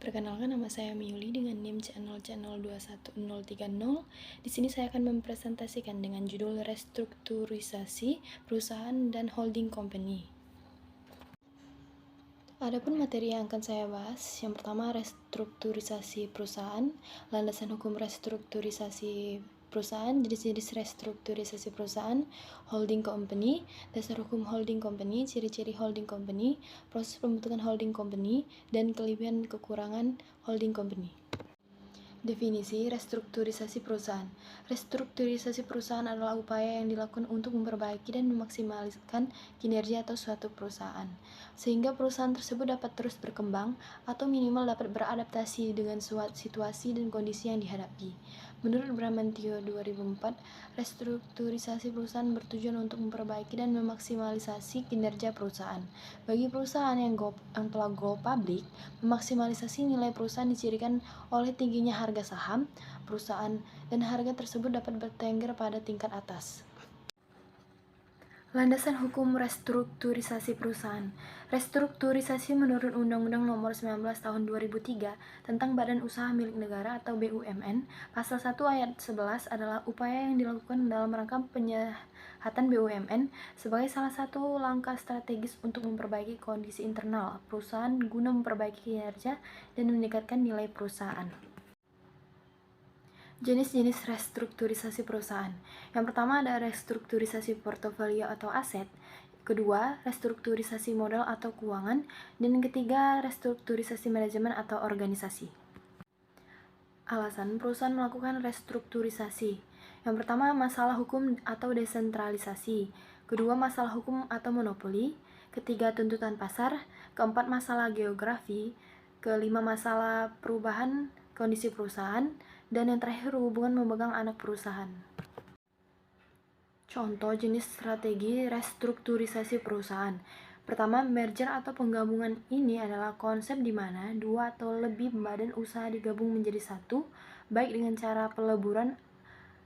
Perkenalkan, nama saya Miuli dengan NIM channel 21030. Di sini saya akan mempresentasikan dengan judul restrukturisasi perusahaan dan holding company. Adapun materi yang akan saya bahas, yang pertama restrukturisasi perusahaan, landasan hukum restrukturisasi perusahaan, jenis-jenis restrukturisasi perusahaan, holding company, dasar hukum holding company, ciri-ciri holding company, proses pembentukan holding company, dan kelebihan kekurangan holding company. Definisi restrukturisasi perusahaan. Restrukturisasi perusahaan adalah upaya yang dilakukan untuk memperbaiki dan memaksimalkan kinerja atau suatu perusahaan, sehingga perusahaan tersebut dapat terus berkembang atau minimal dapat beradaptasi dengan situasi dan kondisi yang dihadapi. Menurut Bramantio 2004, restrukturisasi perusahaan bertujuan untuk memperbaiki dan memaksimalisasi kinerja perusahaan. Bagi perusahaan yang telah go public, memaksimalisasi nilai perusahaan dicirikan oleh tingginya harga saham perusahaan, dan harga tersebut dapat bertengger pada tingkat atas. Landasan hukum restrukturisasi perusahaan. Restrukturisasi menurut Undang-Undang Nomor 19 Tahun 2003 tentang Badan Usaha Milik Negara atau BUMN, Pasal 1 Ayat 11 adalah upaya yang dilakukan dalam rangka penyehatan BUMN sebagai salah satu langkah strategis untuk memperbaiki kondisi internal perusahaan guna memperbaiki kinerja dan meningkatkan nilai perusahaan. Jenis-jenis restrukturisasi perusahaan. Yang pertama ada restrukturisasi portofolio atau aset, kedua restrukturisasi modal atau keuangan, dan yang ketiga restrukturisasi manajemen atau organisasi. Alasan perusahaan melakukan restrukturisasi. Yang pertama, masalah hukum atau desentralisasi, kedua masalah hukum atau monopoli, ketiga tuntutan pasar, keempat masalah geografi, kelima masalah perubahan kondisi perusahaan, dan yang terakhir hubungan memegang anak perusahaan. Contoh jenis strategi restrukturisasi perusahaan. Pertama, merger atau penggabungan. Ini adalah konsep di mana dua atau lebih badan usaha digabung menjadi satu, baik dengan cara peleburan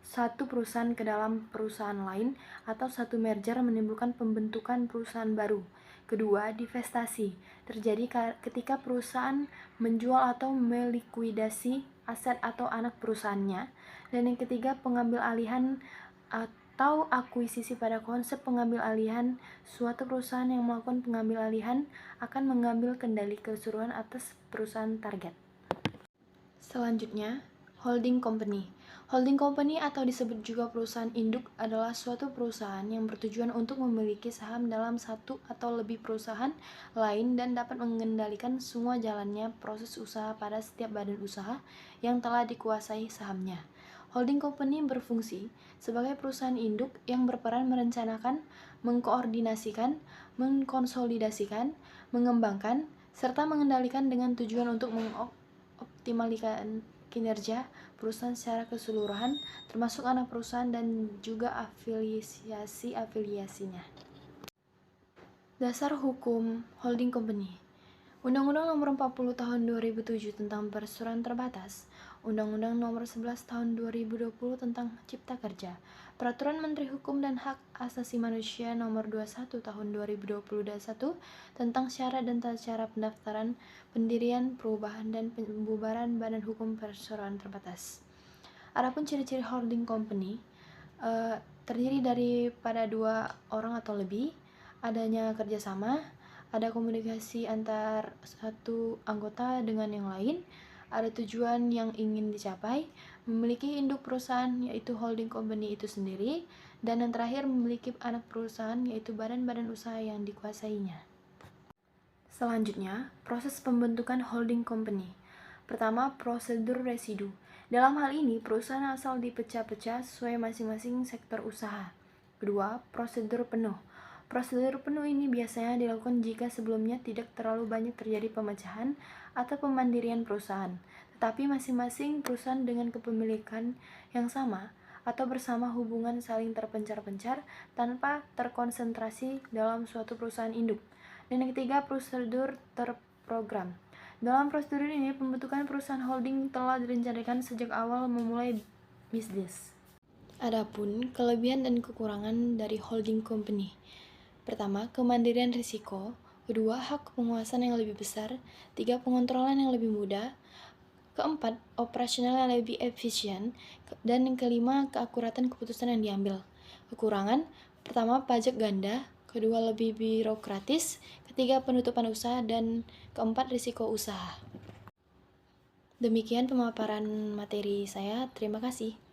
satu perusahaan ke dalam perusahaan lain atau satu merger menimbulkan pembentukan perusahaan baru. Kedua, divestasi terjadi ketika perusahaan menjual atau melikuidasi aset atau anak perusahaannya. Dan yang ketiga, pengambil alihan atau akuisisi. Pada konsep pengambil alihan, suatu perusahaan yang melakukan pengambil alihan akan mengambil kendali keseluruhan atas perusahaan target. Selanjutnya, holding company. Holding company atau disebut juga perusahaan induk adalah suatu perusahaan yang bertujuan untuk memiliki saham dalam satu atau lebih perusahaan lain dan dapat mengendalikan semua jalannya proses usaha pada setiap badan usaha yang telah dikuasai sahamnya. Holding company berfungsi sebagai perusahaan induk yang berperan merencanakan, mengkoordinasikan, mengkonsolidasikan, mengembangkan, serta mengendalikan dengan tujuan untuk mengoptimalkan kinerja perusahaan secara keseluruhan, termasuk anak perusahaan dan juga afiliasinya. Dasar hukum holding company. Undang-Undang Nomor 40 Tahun 2007 tentang Perseroan Terbatas, Undang-Undang Nomor 11 Tahun 2020 tentang Cipta Kerja, Peraturan Menteri Hukum dan Hak Asasi Manusia Nomor 21 Tahun 2021 tentang syarat dan tata cara pendaftaran, pendirian, perubahan, dan pembubaran Badan Hukum Perseroan Terbatas. Adapun ciri-ciri holding company terdiri daripada dua orang atau lebih, adanya kerjasama, ada komunikasi antar satu anggota dengan yang lain, ada tujuan yang ingin dicapai, memiliki induk perusahaan yaitu holding company itu sendiri, dan yang terakhir memiliki anak perusahaan yaitu badan-badan usaha yang dikuasainya. Selanjutnya, proses pembentukan holding company. Pertama, prosedur residu. Dalam hal ini, perusahaan asal dipecah-pecah sesuai masing-masing sektor usaha. Kedua, prosedur penuh. Prosedur penuh ini biasanya dilakukan jika sebelumnya tidak terlalu banyak terjadi pemecahan atau pemandirian perusahaan, tetapi masing-masing perusahaan dengan kepemilikan yang sama atau bersama hubungan saling terpencar-pencar tanpa terkonsentrasi dalam suatu perusahaan induk. Dan yang ketiga, prosedur terprogram. Dalam prosedur ini, pembentukan perusahaan holding telah direncanakan sejak awal memulai bisnis. Adapun kelebihan dan kekurangan dari holding company. Pertama, kemandirian risiko. Kedua, hak penguasaan yang lebih besar. 3, pengontrolan yang lebih mudah. Keempat, operasional yang lebih efisien. Dan yang kelima, keakuratan keputusan yang diambil. Kekurangan, pertama, pajak ganda. Kedua, lebih birokratis. Ketiga, penutupan usaha. Dan keempat, risiko usaha. Demikian pemaparan materi saya. Terima kasih.